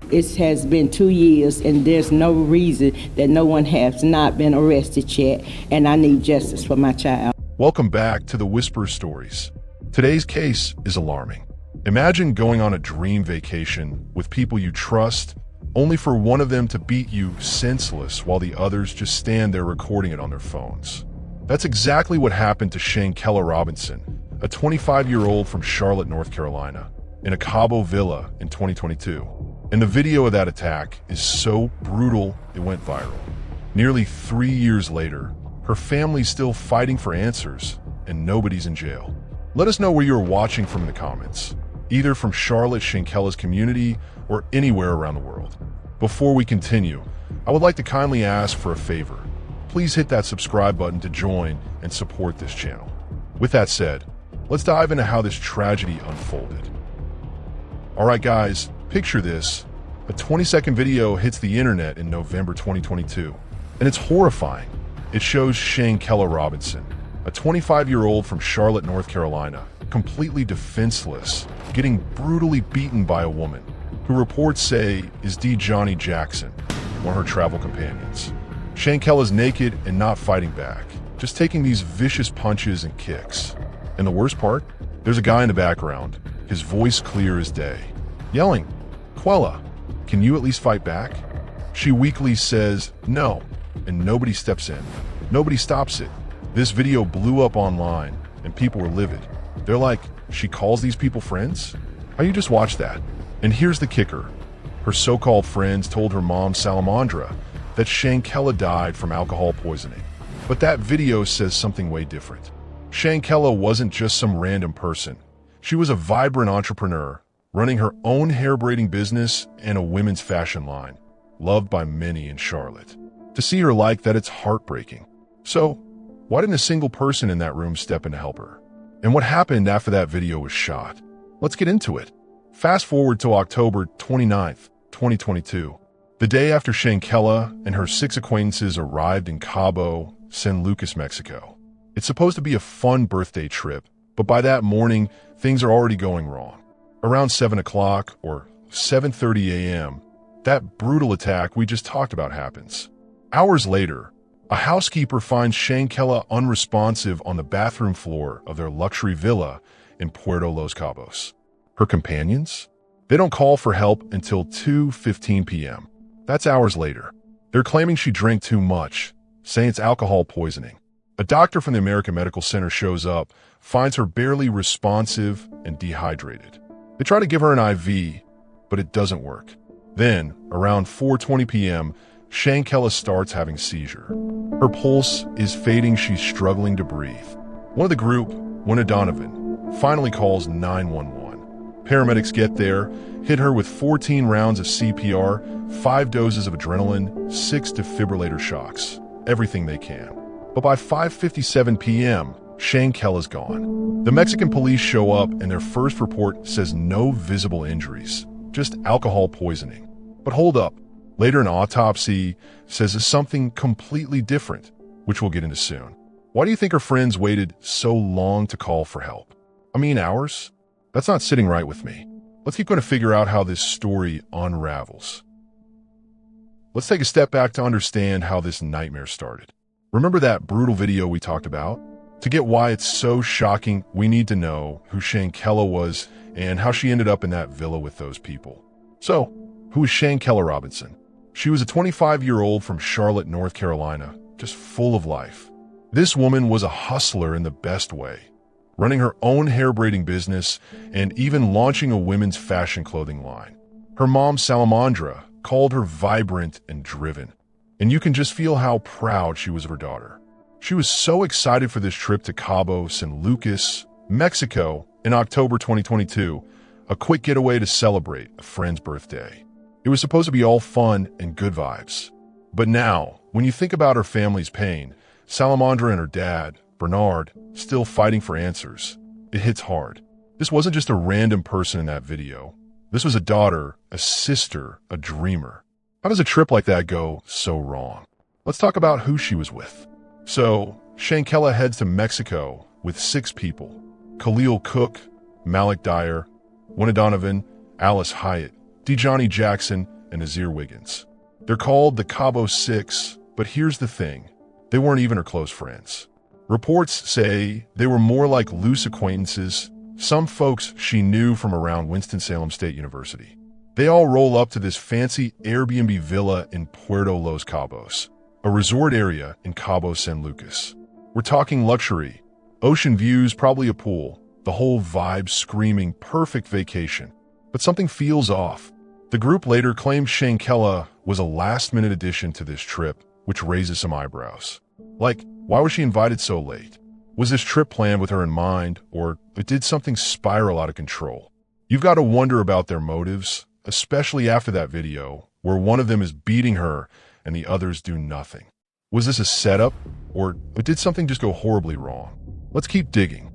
It has been 2 years, and there's no reason that no one has not been arrested yet, and I need justice for my child. Welcome back to the Whisper Stories. Today's case is alarming. Imagine going on a dream vacation with people you trust, only for one of them to beat you senseless while the others just stand there recording it on their phones. That's exactly what happened to Shanquella Robinson, a 25-year-old from Charlotte, North Carolina, in a Cabo villa in 2022. And the video of that attack is so brutal it went viral. Nearly 3 years later, her family's still fighting for answers, and nobody's in jail. Let us know where you're watching from in the comments, either from Charlotte Shanquella's community or anywhere around the world. Before we continue, I would like to kindly ask for a favor. Please hit that subscribe button to join and support this channel. With that said, let's dive into how this tragedy unfolded. Alright guys, picture this. A 20-second video hits the internet in November 2022, and it's horrifying. It shows Shanquella Robinson, a 25-year-old from Charlotte, North Carolina, completely defenseless, getting brutally beaten by a woman, who reports say is Daejhanae Jackson, one of her travel companions. Shanquella's naked and not fighting back, just taking these vicious punches and kicks. And the worst part? There's a guy in the background, his voice clear as day, yelling, "Quella, can you at least fight back?" She weakly says no, and nobody steps in. Nobody stops it. This video blew up online, and people were livid. They're like, she calls these people friends? How you just watch that? And here's the kicker. Her so-called friends told her mom, Salamandra, that Shanquella died from alcohol poisoning. But that video says something way different. Shanquella wasn't just some random person. She was a vibrant entrepreneur, running her own hair braiding business and a women's fashion line, loved by many in Charlotte. To see her like that, it's heartbreaking. So, why didn't a single person in that room step in to help her? And what happened after that video was shot? Let's get into it. Fast forward to October 29th, 2022, the day after Shanquella and her 6 acquaintances arrived in Cabo San Lucas, Mexico. It's supposed to be a fun birthday trip, but by that morning, things are already going wrong. Around 7 o'clock or 7:30 a.m., that brutal attack we just talked about happens. Hours later, a housekeeper finds Shanquella unresponsive on the bathroom floor of their luxury villa in Puerto Los Cabos. Her companions? They don't call for help until 2:15 p.m. That's hours later. They're claiming she drank too much, saying it's alcohol poisoning. A doctor from the American Medical Center shows up, finds her barely responsive and dehydrated. They try to give her an IV, but it doesn't work. Then, around 4:20 p.m., Shanquella starts having a seizure. Her pulse is fading, she's struggling to breathe. One of the group, Donovan, finally calls 911. Paramedics get there, hit her with 14 rounds of CPR, 5 doses of adrenaline, 6 defibrillator shocks, everything they can. But by 5:57 p.m., Shanquella's gone. The Mexican police show up and their first report says no visible injuries, just alcohol poisoning. But hold up. Later an autopsy says it's something completely different, which we'll get into soon. Why do you think her friends waited so long to call for help? I mean, hours? That's not sitting right with me. Let's keep going to figure out how this story unravels. Let's take a step back to understand how this nightmare started. Remember that brutal video we talked about? To get why it's so shocking, we need to know who Shanquella was and how she ended up in that villa with those people. So, who is Shanquella Robinson? She was a 25-year-old from Charlotte, North Carolina, just full of life. This woman was a hustler in the best way, running her own hair braiding business and even launching a women's fashion clothing line. Her mom, Salamandra, called her vibrant and driven, and you can just feel how proud she was of her daughter. She was so excited for this trip to Cabo San Lucas, Mexico, in October 2022, a quick getaway to celebrate a friend's birthday. It was supposed to be all fun and good vibes. But now, when you think about her family's pain, Salamandra and her dad, Bernard, still fighting for answers, it hits hard. This wasn't just a random person in that video. This was a daughter, a sister, a dreamer. How does a trip like that go so wrong? Let's talk about who she was with. So, Shanquella heads to Mexico with 6 people: Khalil Cooke, Malik Dyer, Donovan, Alysse Hyatt, Daejhanae Jackson, and Nazeer Wiggins. They're called the Cabo Six, but here's the thing. They weren't even her close friends. Reports say they were more like loose acquaintances, some folks she knew from around Winston-Salem State University. They all roll up to this fancy Airbnb villa in Puerto Los Cabos, a resort area in Cabo San Lucas. We're talking luxury, ocean views, probably a pool, the whole vibe screaming perfect vacation. But something feels off. The group later claimed Shanquella was a last-minute addition to this trip, which raises some eyebrows. Like, why was she invited so late? Was this trip planned with her in mind, or did something spiral out of control? You've got to wonder about their motives, especially after that video, where one of them is beating her and the others do nothing. Was this a setup, or did something just go horribly wrong? Let's keep digging.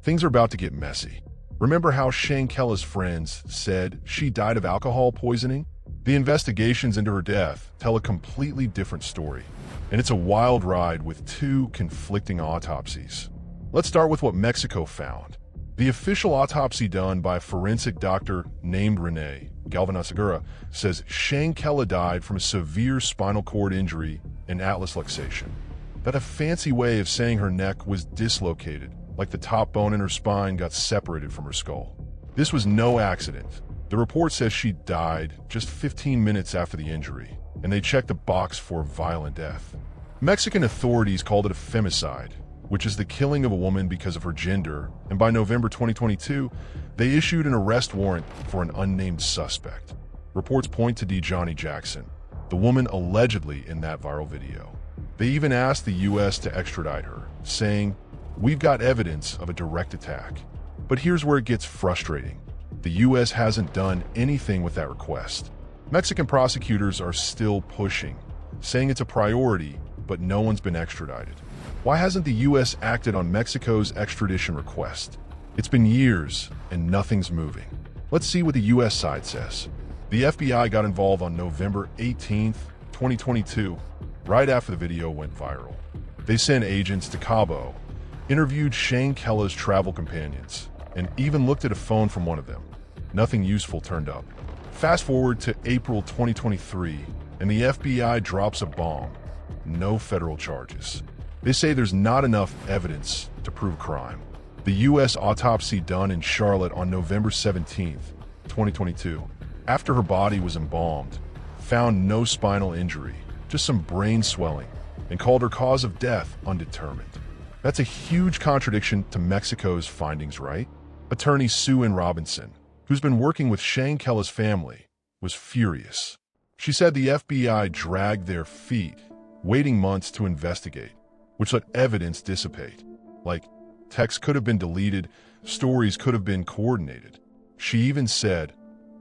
Things are about to get messy. Remember how Shanquella's friends said she died of alcohol poisoning? The investigations into her death tell a completely different story, and it's a wild ride with two conflicting autopsies. Let's start with what Mexico found. The official autopsy done by a forensic doctor named Renee Galvanasegura says Shanquella died from a severe spinal cord injury and atlas luxation. That's a fancy way of saying her neck was dislocated, like the top bone in her spine got separated from her skull. This was no accident. The report says she died just 15 minutes after the injury, and they checked the box for violent death. Mexican authorities called it a femicide, which is the killing of a woman because of her gender, and by November 2022, they issued an arrest warrant for an unnamed suspect. Reports point to Daejhanae Jackson, the woman allegedly in that viral video. They even asked the U.S. to extradite her, saying, "We've got evidence of a direct attack." But here's where it gets frustrating. The U.S. hasn't done anything with that request. Mexican prosecutors are still pushing, saying it's a priority, but no one's been extradited. Why hasn't the U.S. acted on Mexico's extradition request? It's been years, and nothing's moving. Let's see what the U.S. side says. The FBI got involved on November 18, 2022, right after the video went viral. They sent agents to Cabo, interviewed Shanquella's travel companions, and even looked at a phone from one of them. Nothing useful turned up. Fast forward to April 2023, and the FBI drops a bomb. No federal charges. They say there's not enough evidence to prove crime. The U.S. autopsy done in Charlotte on November 17, 2022, after her body was embalmed, found no spinal injury, just some brain swelling, and called her cause of death undetermined. That's a huge contradiction to Mexico's findings, right? Attorney Sue Robinson, who's been working with Shanquella's family, was furious. She said the FBI dragged their feet, waiting months to investigate, which let evidence dissipate. Like, texts could have been deleted, stories could have been coordinated. She even said,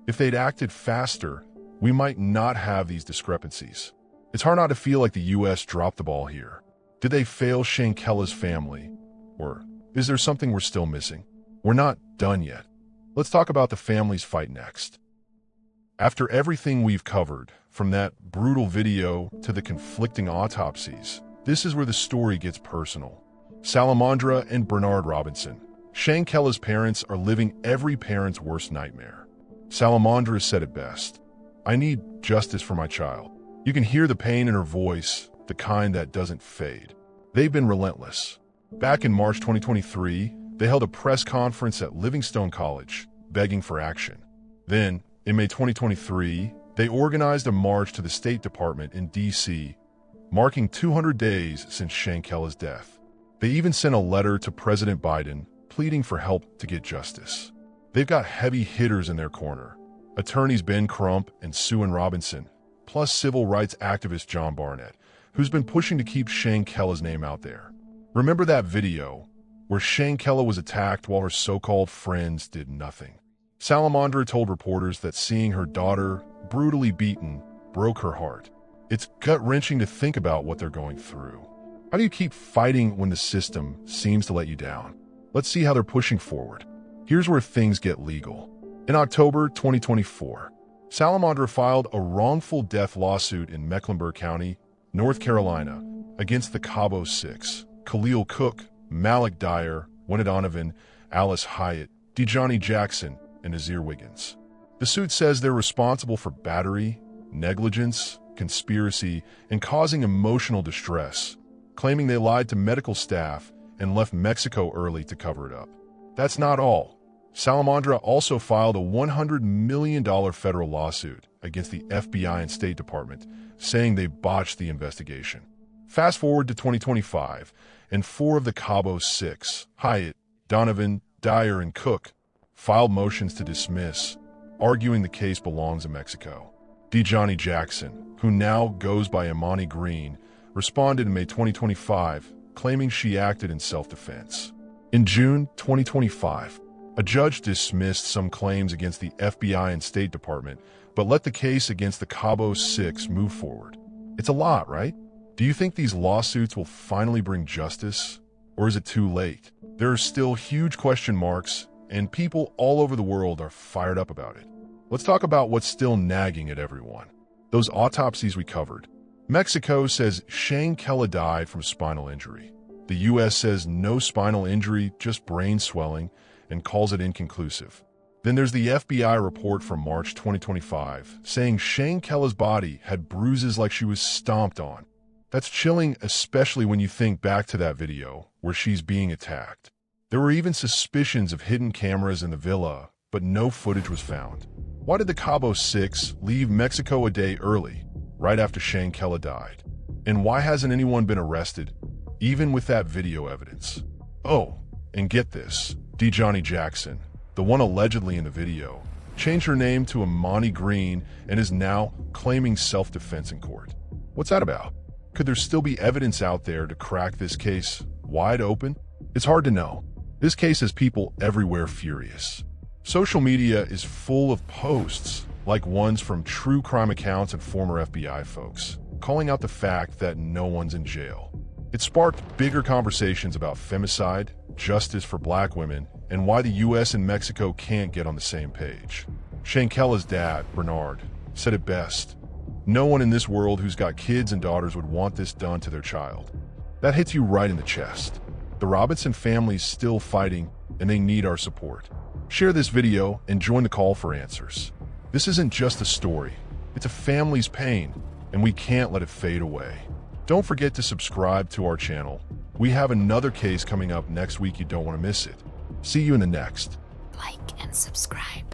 if they'd acted faster, we might not have these discrepancies. It's hard not to feel like the U.S. dropped the ball here. Did they fail Shanquella's family? Or is there something we're still missing? We're not done yet. Let's talk about the family's fight next. After everything we've covered, from that brutal video to the conflicting autopsies, this is where the story gets personal. Salamandra and Bernard Robinson. Shanquella's parents are living every parent's worst nightmare. Salamandra said it best. "I need justice for my child." You can hear the pain in her voice, the kind that doesn't fade. They've been relentless. Back in March 2023, they held a press conference at Livingstone College, begging for action. Then, in May 2023, they organized a march to the State Department in D.C., marking 200 days since Shanquella's death. They even sent a letter to President Biden, pleading for help to get justice. They've got heavy hitters in their corner. Attorneys Ben Crump and Sue Robinson, plus civil rights activist John Barnett, who's been pushing to keep Shanquella's name out there. Remember that video where Shanquella was attacked while her so-called friends did nothing? Salamandra told reporters that seeing her daughter brutally beaten broke her heart. It's gut-wrenching to think about what they're going through. How do you keep fighting when the system seems to let you down? Let's see how they're pushing forward. Here's where things get legal. In October 2024, Salamandra filed a wrongful death lawsuit in Mecklenburg County, North Carolina, against the Cabo Six: Khalil Cooke, Malik Dyer, Donovan, Alysse Hyatt, Daejhanae Jackson, and Nazeer Wiggins. The suit says they're responsible for battery, negligence, conspiracy, and causing emotional distress, claiming they lied to medical staff and left Mexico early to cover it up. That's not all. Salamandra also filed a $100 million federal lawsuit against the FBI and State Department, saying they botched the investigation. Fast forward to 2025, and 4 of the Cabo 6, Hyatt, Donovan, Dyer, and Cooke, filed motions to dismiss, arguing the case belongs in Mexico. Daejhanae Jackson, who now goes by Imani Green, responded in May 2025, claiming she acted in self-defense. In June 2025, a judge dismissed some claims against the FBI and State Department, but let the case against the Cabo 6 move forward. It's a lot, right? Do you think these lawsuits will finally bring justice? Or is it too late? There are still huge question marks, and people all over the world are fired up about it. Let's talk about what's still nagging at everyone. Those autopsies we covered. Mexico says Shanquella died from spinal injury. The U.S. says no spinal injury, just brain swelling, and calls it inconclusive. Then there's the FBI report from March 2025, saying Shanquella's body had bruises like she was stomped on. That's chilling, especially when you think back to that video where she's being attacked. There were even suspicions of hidden cameras in the villa, but no footage was found. Why did the Cabo 6 leave Mexico a day early, right after Shanquella died? And why hasn't anyone been arrested, even with that video evidence? Oh, and get this, Daejhanae Jackson, the one allegedly in the video, changed her name to Imani Green and is now claiming self-defense in court. What's that about? Could there still be evidence out there to crack this case wide open? It's hard to know. This case has people everywhere furious. Social media is full of posts, like ones from true crime accounts and former FBI folks, calling out the fact that no one's in jail. It sparked bigger conversations about femicide, justice for black women, and why the US and Mexico can't get on the same page. Shanquella's dad, Bernard, said it best. No one in this world who's got kids and daughters would want this done to their child. That hits you right in the chest. The Robinson family's still fighting, and they need our support. Share this video and join the call for answers. This isn't just a story. It's a family's pain, and we can't let it fade away. Don't forget to subscribe to our channel. We have another case coming up next week. You don't want to miss it. See you in the next. Like and subscribe.